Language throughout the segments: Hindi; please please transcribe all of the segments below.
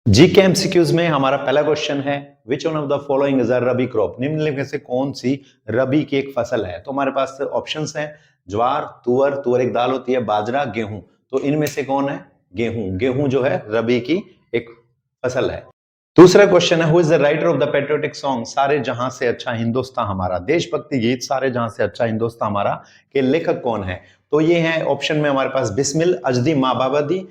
जी के एमसीक्यूज में हमारा पहला क्वेश्चन है which one of the following is a rabi crop. निम्नलिखित में से कौन सी रबी की एक फसल है। तो हमारे पास ऑप्शंस हैं ज्वार, तुअर, तुअर एक दाल होती है, बाजरा, गेहूं। तो इनमें से कौन है? गेहूं। गेहूं जो है रबी की एक फसल है। दूसरा क्वेश्चन है who is the writer of the patriotic song सारे जहां से अच्छा हिंदुस्तान हमारा। देशभक्ति गीत सारे जहां से अच्छा हिंदुस्तान हमारा के लेखक कौन है? तो ये है ऑप्शन में हमारे पास बिस्मिल, अजदी माबाबदी,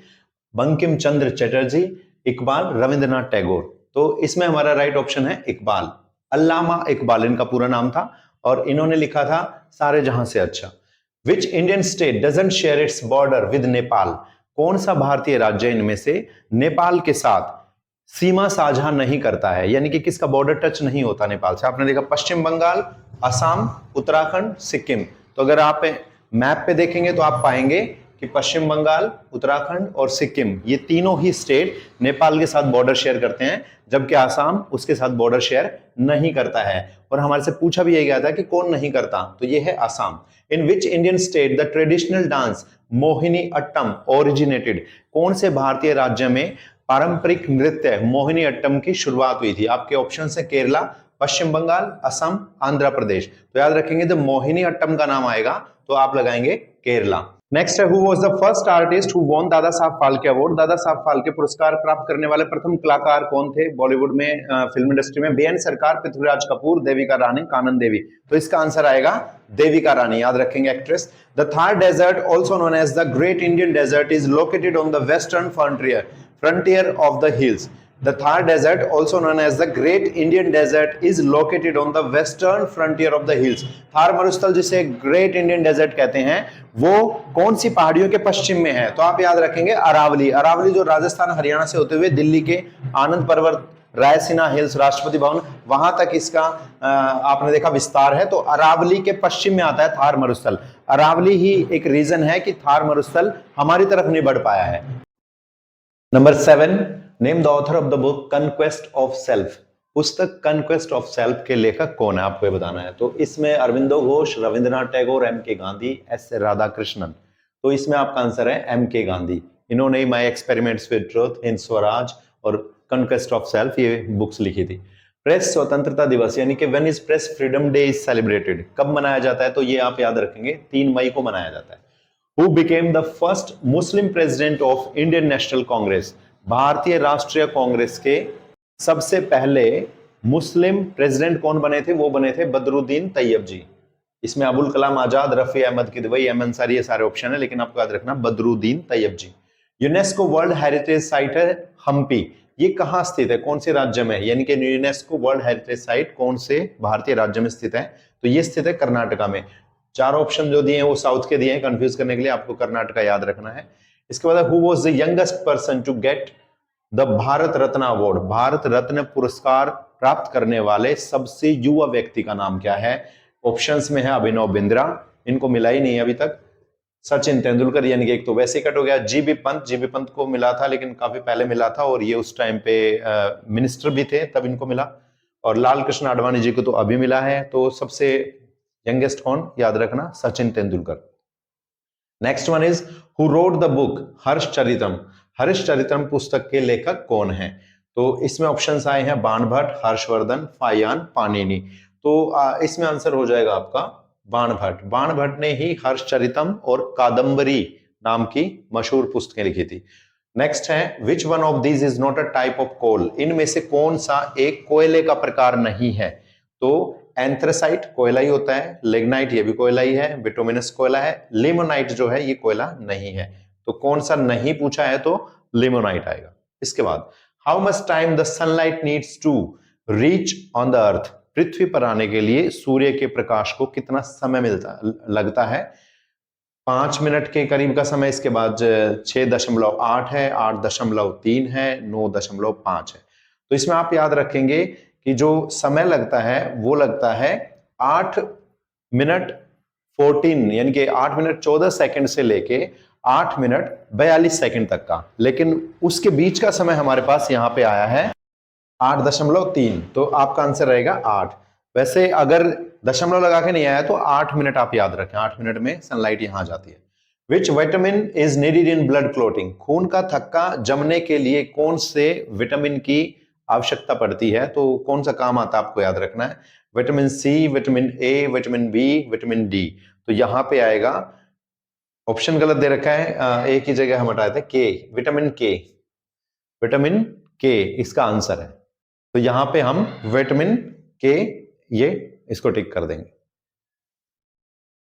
बंकिम चंद्र चटर्जी, इकबाल, रविंद्रनाथ टैगोर। तो इसमें हमारा राइट ऑप्शन है इकबाल। अल्लामा इकबाल इनका पूरा नाम था और इन्होंने लिखा था सारे जहां से अच्छा। विच Indian state doesn't share its border with Nepal. कौन सा भारतीय राज्य इनमें से नेपाल के साथ सीमा साझा नहीं करता है, यानी कि किसका बॉर्डर टच नहीं होता नेपाल से? आपने देखा पश्चिम बंगाल, असम, उत्तराखंड, सिक्किम। तो अगर आप मैप पे देखेंगे तो आप पाएंगे कि पश्चिम बंगाल, उत्तराखंड और सिक्किम ये तीनों ही स्टेट नेपाल के साथ बॉर्डर शेयर करते हैं, जबकि आसाम उसके साथ बॉर्डर शेयर नहीं करता है। और हमारे से पूछा भी यही गया था कि कौन नहीं करता, तो ये है Assam. In which Indian state the traditional dance Mohini Attam originated. कौन से भारतीय राज्य में पारंपरिक नृत्य मोहिनी अट्टम की शुरुआत हुई थी? आपके ऑप्शन है केरला, पश्चिम बंगाल, असम, आंध्र प्रदेश। तो याद रखेंगे जब मोहिनी अट्टम का नाम आएगा तो आप लगाएंगे केरला। नेक्स्ट है who was the first artist who won Dada Saheb Phalke award. Dada Saheb Phalke पुरस्कार प्राप्त करने वाले प्रथम कलाकार कौन थे बॉलीवुड में, फिल्म इंडस्ट्री में? बीएन सरकार, पृथ्वीराज कपूर, देविका रानी, कानन देवी। तो इसका आंसर आएगा देविका रानी। याद रखेंगे actress. The Thar desert also known as the great Indian desert is located on the western frontier of the hills. The Thar Desert, also known as the Great Indian Desert, is located on the western frontier of the hills. Thar मरुस्थल जिसे ग्रेट इंडियन डेजर्ट कहते हैं वो कौन सी पहाड़ियों के पश्चिम में है? तो आप याद रखेंगे अरावली। अरावली जो राजस्थान हरियाणा से होते हुए दिल्ली के आनंद पर्वत, रायसीना हिल्स, राष्ट्रपति भवन वहां तक इसका आपने देखा विस्तार है। तो अरावली के पश्चिम में आता है थार मरुस्थल। अरावली ही एक रीजन है कि थार मरुस्थल हमारी तरफ नहीं बढ़ पाया है। Number 7, name the author of the book conquest of self. पुस्तक कनक्वेस्ट ऑफ सेल्फ के लेखक कौन है, आपको ये बताना है। तो इसमें अरविंदो घोष, रविंद्रनाथ टैगोर, एम के गांधी, एस राधाकृष्णन। तो इसमें आपका आंसर है एम के गांधी। इन्होंने my experiments with truth, Hind Swaraj और कनक्वेस्ट ऑफ सेल्फ ये बुक्स लिखी थी। प्रेस स्वतंत्रता दिवस यानी कि when is press freedom day is celebrated, कब मनाया जाता है? तो ये आप याद रखेंगे 3 मई को मनाया जाता है। Who became the first Muslim president of Indian National Congress? भारतीय राष्ट्रीय कांग्रेस के सबसे पहले मुस्लिम प्रेसिडेंट कौन बने थे? वो बने थे बदरुद्दीन तैयब जी। इसमें अबुल कलाम आजाद, रफी अहमद किदवई, एम अंसारी ये सारे ऑप्शन है, लेकिन आपको याद रखना बदरुद्दीन तैयब जी। यूनेस्को वर्ल्ड हेरिटेज साइट है हम्पी। ये कहां स्थित है, कौन से राज्य में? यानी कि यूनेस्को वर्ल्ड हेरिटेज साइट कौन से भारतीय राज्य में स्थित है? तो ये स्थित है कर्नाटका में। 4 ऑप्शन जो दिए हैं वो साउथ के दिए हैं, कंफ्यूज करने के लिए आपको कर्नाटका याद रखना है। इसके बाद who was the youngest person to get the Bharat Ratna award. Bharat Ratna पुरस्कार प्राप्त करने वाले सबसे युवा व्यक्ति का नाम क्या है? ऑप्शंस में है अभिनव बिंद्रा, इनको मिला ही नहीं अभी तक। सचिन तेंदुलकर, यानी कि एक तो वैसे कट हो गया। जीबी पंत को मिला था लेकिन काफी पहले मिला था और ये उस टाइम पे मिनिस्टर भी थे तब इनको मिला। और लाल कृष्ण आडवाणी जी को तो अभी मिला है। तो सबसे यंगेस्ट कौन, याद रखना Sachin Tendulkar. Next one is who wrote the book Harshacharitam. Harshacharitam पुस्तक के लेखक कौन है? तो इसमें ऑप्शंस आए हैं बाणभट्ट, हर्षवर्धन, फायान, पाणिनि। तो इसमें आंसर हो जाएगा आपका बाणभट्ट। बाणभट्ट ने ही हर्षचरितम और कादम्बरी नाम की मशहूर पुस्तकें लिखी थी। नेक्स्ट है which one of these is not a type of coal. इनमें से कौन सा एक कोयले का प्रकार नहीं है? तो एंथ्रासाइट कोयला ही होता है, लिग्नाइट ये भी कोयला ही है, बिटुमिनस कोयला है, लिमोनाइट जो है ये कोयला नहीं है। तो कौन सा नहीं पूछा है? तो लिमोनाइट आएगा। इसके बाद how much time the sunlight needs to reach on the earth. पृथ्वी पर आने के लिए सूर्य के प्रकाश को कितना समय लगता है? 5 मिनट के करीब का समय। इसके बाद 6.8 है, 8.3 है, 9.5 है। तो इसमें आप याद रखेंगे कि जो समय लगता है वो लगता है 8 मिनट 14 यानी कि 8 मिनट 14 सेकंड से लेके 8 मिनट 42 सेकंड तक का। लेकिन उसके बीच का समय हमारे पास यहां पे आया है 8.3। तो आपका आंसर रहेगा 8। वैसे अगर दशमलव लगा के नहीं आया तो 8 मिनट आप याद रखें, 8 मिनट में सनलाइट यहां जाती है। Which vitamin is needed in blood clotting, खून का थक्का जमने के लिए कौन से विटामिन की आवश्यकता पड़ती है, तो कौन सा काम आता है आपको याद रखना है, vitamin C, vitamin A, vitamin B, vitamin D. तो यहां पे आएगा, ऑप्शन गलत दे रखा है, ए की जगह हम हटाए थे के, विटामिन के, विटामिन के इसका आंसर है। तो यहां पे हम विटामिन के ये इसको टिक कर देंगे।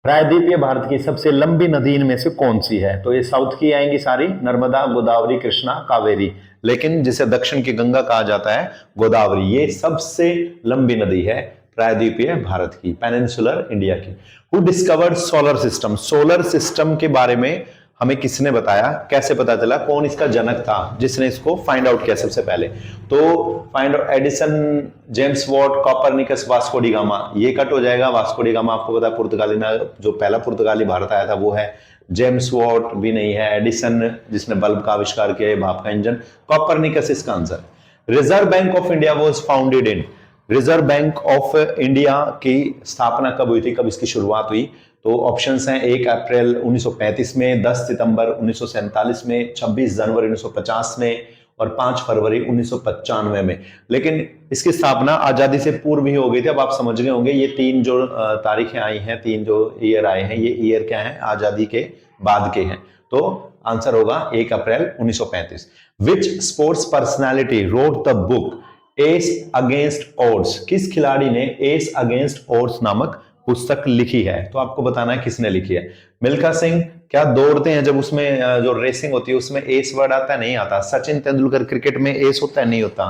प्रायद्वीपीय भारत की सबसे लंबी नदी इनमें से कौन सी है, तो ये साउथ की आएंगी सारी, नर्मदा, गोदावरी, कृष्णा, कावेरी, लेकिन जिसे दक्षिण की गंगा कहा जाता है गोदावरी, ये सबसे लंबी नदी है प्रायद्वीपीय भारत की, पेनिनसुलर इंडिया की। Who discovered solar system, solar system के बारे में हमें किसने बताया, कैसे पता चला, कौन इसका जनक था जिसने इसको फाइंड आउट किया सबसे पहले, तो find out Edison, James Watt, Copernicus, Vasco D gamma, ये कट हो जाएगा। वास्को डी गामा आपको पता है पुर्तगाली ना, जो पहला पुर्तगाली भारत आया था वो है। जेम्स वॉट भी नहीं है। एडिसन जिसने बल्ब का आविष्कार किया, भाप का इंजन। कॉपरनिकस इसका answer. Reserve bank of India was founded in, reserve bank of India की स्थापना कब हुई थी, कब इसकी शुरुआत हुई, तो ऑप्शंस हैं 1 अप्रैल 1935 में, 10 सितंबर 1947 में, 26 जनवरी 1950 में और 5 फरवरी 1995 में। लेकिन इसकी स्थापना आजादी से पूर्व ही हो गई थी। अब आप समझ गए होंगे ये तीन जो तारीखें आई हैं, तीन जो ईयर आए हैं, ये ईयर क्या है, आजादी के बाद के हैं। तो आंसर होगा 1 अप्रैल 1935। विच sports personality road the book S against odds, किस खिलाड़ी ने एस अगेंस्ट ओड्स नामक पुस्तक लिखी है, तो आपको बताना है किसने लिखी है। मिल्खा सिंह क्या दौड़ते हैं जब उसमें जो रेसिंग होती है उसमें एस वर्ड आता है, नहीं आता। सचिन तेंदुलकर क्रिकेट में एस होता है, नहीं होता।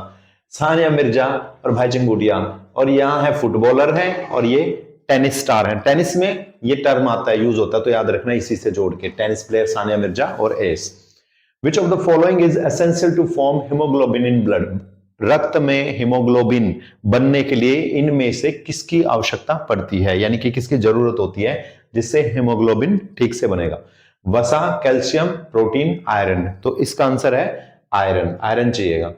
सानिया मिर्जा और भाईचुंग भूटिया, और यहाँ है फुटबॉलर है और ये टेनिस स्टार है। टेनिस में ये टर्म आता है, यूज होता है, तो याद रखना इसी से जोड़ के, टेनिस प्लेयर सानिया मिर्जा और एस। Which of the following is essential to form haemoglobin in blood, रक्त में हीमोग्लोबिन बनने के लिए इनमें से किसकी आवश्यकता पड़ती है, यानी कि किसकी जरूरत होती है जिससे हीमोग्लोबिन ठीक से बनेगा। वसा, कैल्शियम, प्रोटीन, आयरन, तो इसका आंसर है आयरन, आयरन चाहिएगा।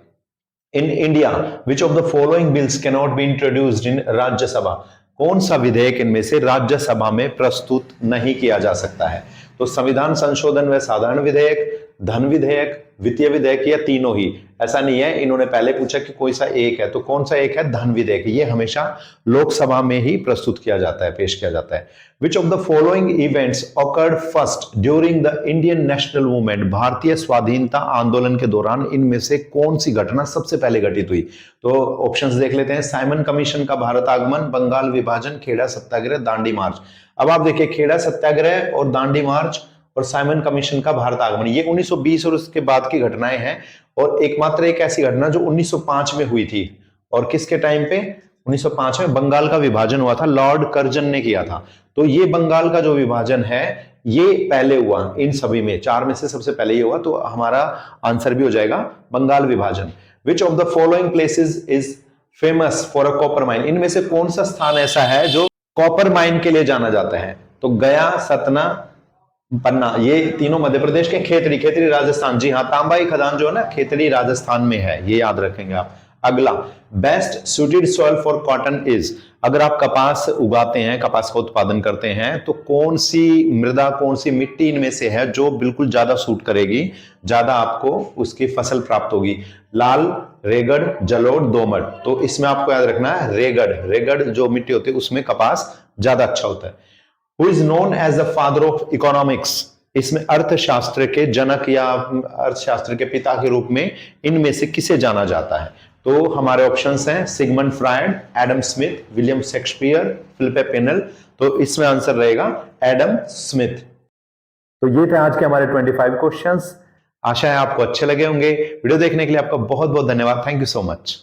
In India which of the following bills can not be introduced in Rajya Sabha, कौन सा विधेयक इनमें से राज्यसभा में प्रस्तुत नहीं किया जा सकता है, तो संविधान संशोधन व साधारण विधेयक, धन विधेयक, वित्तीय विधेयक, या तीनों ही। ऐसा नहीं है, इन्होंने पहले पूछा कि कोई सा एक है, तो कौन सा एक है, धन विधेयक, ये हमेशा लोकसभा में ही प्रस्तुत किया जाता है, पेश किया जाता है। विच of the following events awkward first during the Indian national movement, भारतीय स्वाधीनता आंदोलन के दौरान इनमें से कौन सी घटना सबसे पहले घटित हुई, तो ऑप्शंस देख लेते हैं। साइमन कमीशन का भारत आगमन, बंगाल विभाजन, खेड़ा सत्याग्रह, दांडी मार्च। अब आप देखिए, खेड़ा सत्याग्रह और दांडी मार्च और साइमन कमीशन का भारत आगमन, ये 1920 और उसके बाद की घटनाएं हैं, और एकमात्र एक ऐसी घटना जो 1905 में हुई थी, और किसके टाइम पे, 1905 में बंगाल का विभाजन हुआ था, लॉर्ड कर्जन ने किया था। तो ये बंगाल का जो विभाजन है ये पहले हुआ इन सभी में, चार में से सबसे पहले ये हुआ, तो हमारा आंसर भी हो जाएगा बंगाल विभाजन। विच of the following places is famous for a copper mine, इनमें से कौन सा स्थान ऐसा है जो कॉपर माइन के लिए जाना जाता है, तो गया, सतना, पन्ना, ये तीनों मध्य प्रदेश के। खेतड़ी, खेतड़ी राजस्थान, जी हाँ, तांबाई खदान जो है ना खेतड़ी राजस्थान में है, ये याद रखेंगे आप। अगला, best suited soil for cotton is, अगर आप कपास उगाते हैं, कपास का उत्पादन करते हैं, तो कौन सी मृदा, कौन सी मिट्टी इनमें से है जो बिल्कुल ज्यादा सूट करेगी, ज्यादा आपको उसकी फसल प्राप्त होगी। लाल, रेगड़, जलोढ़, दोमट, तो इसमें आपको याद रखना है रेगड़, रेगड़ जो मिट्टी होती है उसमें कपास ज्यादा अच्छा होता है। Who is known as the father of economics, इसमें अर्थशास्त्र के जनक या अर्थशास्त्र के पिता के रूप में इनमें से किसे जाना जाता है, तो हमारे ऑप्शंस हैं Sigmund Freud, Adam Smith, William Shakespeare, Philip Pinel, तो इसमें आंसर रहेगा एडम स्मिथ। तो ये थे आज के हमारे 25 क्वेश्चंस। आशा है आपको अच्छे लगे होंगे। वीडियो देखने के लिए आपका बहुत बहुत धन्यवाद। Thank you so much.